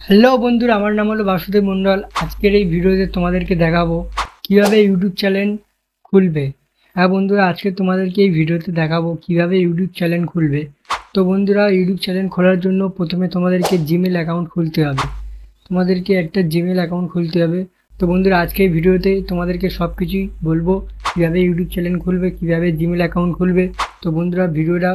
Hello বন্ধুরা, আমার নাম হলো বাসুদেব মণ্ডল। আজকের এই ভিডিওতে তোমাদেরকে দেখাবো কিভাবে ইউটিউব চ্যানেল খুলবে। হ্যাঁ বন্ধুরা, আজকে তোমাদেরকে এই ভিডিওতে দেখাবো কিভাবে ইউটিউব চ্যানেল খুলবে। তো বন্ধুরা, ইউটিউব চ্যানেল খোলার জন্য প্রথমে তোমাদেরকে জিমেল অ্যাকাউন্ট খুলতে হবে। তোমাদেরকে একটা জিমেল অ্যাকাউন্ট খুলতে হবে। তো বন্ধুরা, আজকে এই ভিডিওতে তোমাদেরকে সব কিছুই বলবো, কীভাবে ইউটিউব চ্যানেল খুলবে, কীভাবে জিমেল অ্যাকাউন্ট খুলবে। তো বন্ধুরা, ভিডিওটা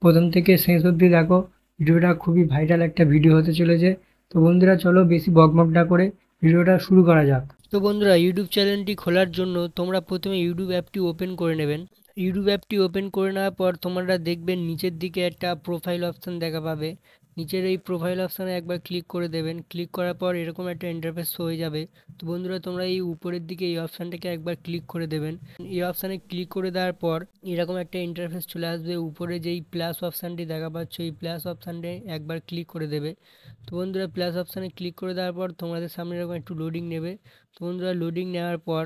প্রথম থেকে শেষ অবধি দেখো। ভিডিওটা খুবই ভাইরাল একটা ভিডিও হতে চলেছে। তো বন্ধুরা, চলো বেশি বকবক না করে ভিডিওটা শুরু করা যাক। তো বন্ধুরা, ইউটিউব চ্যানেলটি খোলার জন্য তোমরা প্রথমে ইউটিউব অ্যাপটি ওপেন করে নেবেন। ইউটিউব অ্যাপটি ওপেন করে নেওয়ার পর তোমরা দেখবেন নিচের দিকে একটা প্রোফাইল অপশান দেখা পাবে। নিচের এই প্রোফাইল অপশানে একবার ক্লিক করে দেবেন। ক্লিক করার পর এরকম একটা ইন্টারফেস হয়ে যাবে। তো বন্ধুরা, তোমরা এই উপরের দিকে এই অপশানটাকে একবার ক্লিক করে দেবেন। এই অপশানে ক্লিক করে দেওয়ার পর এরকম একটা ইন্টারফেস চলে আসবে। উপরে যেই প্লাস অপশানটি দেখা পাচ্ছ, এই প্লাস অপশানটি একবার ক্লিক করে দেবে। তো বন্ধুরা, প্লাস অপশানে ক্লিক করে দেওয়ার পর তোমাদের সামনে এরকম একটু লোডিং নেবে। তো বন্ধুরা, লোডিং নেওয়ার পর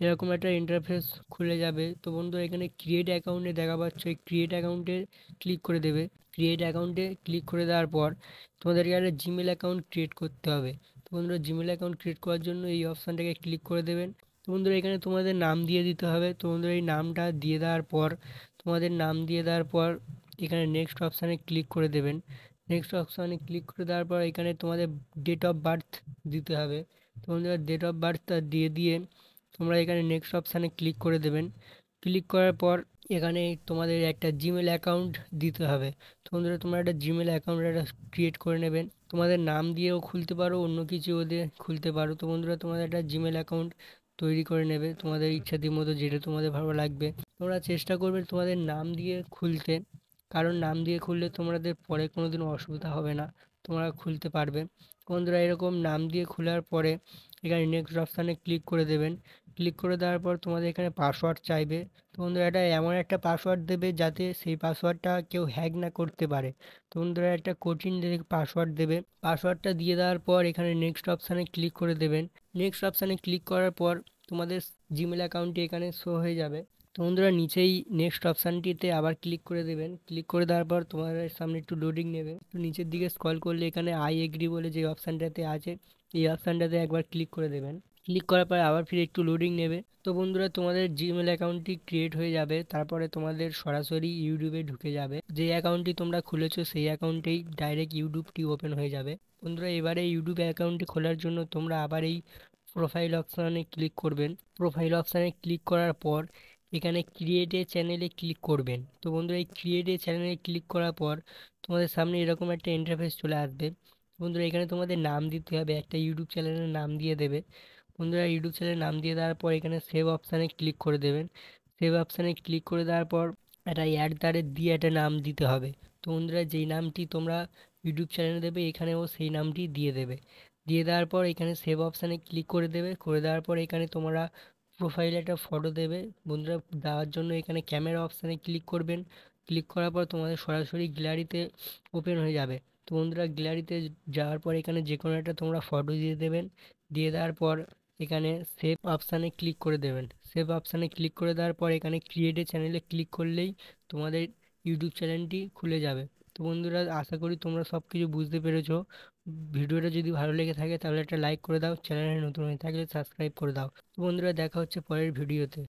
এরকম একটা ইন্টারফেস খুলে যাবে। তো বন্ধুরা, এখানে ক্রিয়েট অ্যাকাউন্টে দেখা পাচ্ছ, এই ক্রিয়েট অ্যাকাউন্টে ক্লিক করে দেবে। ক্রিয়েট অ্যাকাউন্টে ক্লিক করে দেওয়ার পর তোমাদেরকে একটা জিমেল অ্যাকাউন্ট ক্রিয়েট করতে হবে। তো বন্ধুরা, জিমেল অ্যাকাউন্ট ক্রিয়েট করার জন্য এই অপশানটাকে ক্লিক করে দেবেন। তো বন্ধুরা, এখানে তোমাদের নাম দিয়ে দিতে হবে। তো বন্ধুরা, এই নামটা দিয়ে দেওয়ার পর তোমাদের নাম দিয়ে দেওয়ার পর এখানে নেক্সট অপশানে ক্লিক করে দেবেন। নেক্সট অপশানে ক্লিক করে দেওয়ার পর এখানে তোমাদের ডেট অফ বার্থ দিতে হবে। তো বন্ধুরা, ডেট অফ বার্থটা দিয়ে তোমরা এখানে নেক্সট অপশানে ক্লিক করে দেবেন। ক্লিক করার পর এখানে তোমাদের একটা জিমেল অ্যাকাউন্ট দিতে হবে। তো বন্ধুরা, তোমরা একটা জিমেল অ্যাকাউন্ট একটা ক্রিয়েট করে নেবেন। তোমাদের নাম দিয়েও খুলতে পারো, অন্য কিছু দিয়ে খুলতে পারো। তো বন্ধুরা, তোমাদের একটা জিমেল অ্যাকাউন্ট তৈরি করে নেবে তোমাদের ইচ্ছাদি মতো, যেটা তোমাদের ভালো লাগবে। তোমরা চেষ্টা করবে তোমাদের নাম দিয়ে খুলতে, কারণ নাম দিয়ে খুললে তোমাদের পরে কোনো দিন অসুবিধা হবে না, তোমরা খুলতে পারবে। বন্ধুরা, এরকম নাম দিয়ে খোলার পরে এখানে নেক্সট অপশানে ক্লিক করে দেবেন। ক্লিক করে দেওয়ার পর তোমাদের এখানে পাসওয়ার্ড চাইবে। তো বন্ধুরা, এটা এমন একটা পাসওয়ার্ড দেবে যাতে সেই পাসওয়ার্ডটা কেউ হ্যাক না করতে পারে। তো বন্ধুরা, একটা কঠিন পাসওয়ার্ড দেবে। পাসওয়ার্ডটা দিয়ে দেওয়ার পর এখানে নেক্সট অপশানে ক্লিক করে দেবেন। নেক্সট অপশানে ক্লিক করার পর তোমাদের জিমেল অ্যাকাউন্টটি এখানে শো হয়ে যাবে। তো বন্ধুরা, নিচেই নেক্সট অপশানটিতে আবার ক্লিক করে দেবেন। ক্লিক করে দেওয়ার পর তোমাদের সামনে একটু লোডিং নেবে। একটু নিচের দিকে স্ক্রল করলে এখানে আই এগ্রি বলে যে অপশানটাতে আছে, এই অপশানটাতে একবার ক্লিক করে দেবেন। ক্লিক করার পর আবার ফিরে একটু লোডিং নেবে। তো বন্ধুরা, তোমাদের জিমেল অ্যাকাউন্টটি ক্রিয়েট হয়ে যাবে। তারপরে তোমাদের সরাসরি ইউটিউবে ঢুকে যাবে। যে অ্যাকাউন্টটি তোমরা খুলেছো সেই অ্যাকাউন্টেই ডাইরেক্ট ইউটিউবটি ওপেন হয়ে যাবে। বন্ধুরা, এবারে ইউটিউব অ্যাকাউন্টটি খোলার জন্য তোমরা আবার এই প্রোফাইল অপশানে ক্লিক করবেন। প্রোফাইল অপশানে ক্লিক করার পর এখানে ক্রিয়েট এ চ্যানেলে ক্লিক করবেন। তো বন্ধুরা, এই ক্রিয়েট এ চ্যানেলে ক্লিক করার পর তোমাদের সামনে এরকম একটা ইন্টারফেস চলে আসবে। বন্ধুরা, এখানে তোমাদের নাম দিতে হবে, একটা ইউটিউব চ্যানেলের নাম দিয়ে দেবে। বন্ধুরা, ইউটিউব চ্যানেলের নাম দিয়ে দেওয়ার পর এখানে সেভ অপশানে ক্লিক করে দেবেন। সেভ অপশানে ক্লিক করে দেওয়ার পর একটা @@ দিয়ে একটা নাম দিতে হবে। তো বন্ধুরা, যেই নামটি তোমরা ইউটিউব চ্যানেলে দেবে এখানেও সেই নামটি দিয়ে দেবে। দিয়ে দেওয়ার পর এখানে সেভ অপশানে ক্লিক করে দেবে। করে দেওয়ার পর এখানে তোমরা প্রোফাইলে একটা ফটো দেবে। বন্ধুরা, দেওয়ার জন্য এখানে ক্যামেরা অপশানে ক্লিক করবেন। ক্লিক করার পর তোমাদের সরাসরি গ্যালারিতে ওপেন হয়ে যাবে। তো বন্ধুরা, গ্যালারিতে যাওয়ার পর এখানে যে কোনো একটা তোমরা ফটো দিয়ে দেবেন। দিয়ে দেওয়ার পর এখানে সেভ অপশানে ক্লিক করে দেবেন। সেভ অপশানে ক্লিক করে দেওয়ার পর এখানে ক্রিয়েট এ চ্যানেলে ক্লিক করলেই তোমাদের ইউটিউব চ্যানেলটি খুলে যাবে। তো বন্ধুরা, আশা করি তোমরা সব কিছু বুঝতে পেরেছো। ভিডিওটা যদি ভালো লেগে থাকে তাহলে একটা লাইক করে দাও, চ্যানেলে নতুন হয়ে থাকলে সাবস্ক্রাইব করে দাও। তো বন্ধুরা, দেখা হচ্ছে পরের ভিডিওতে।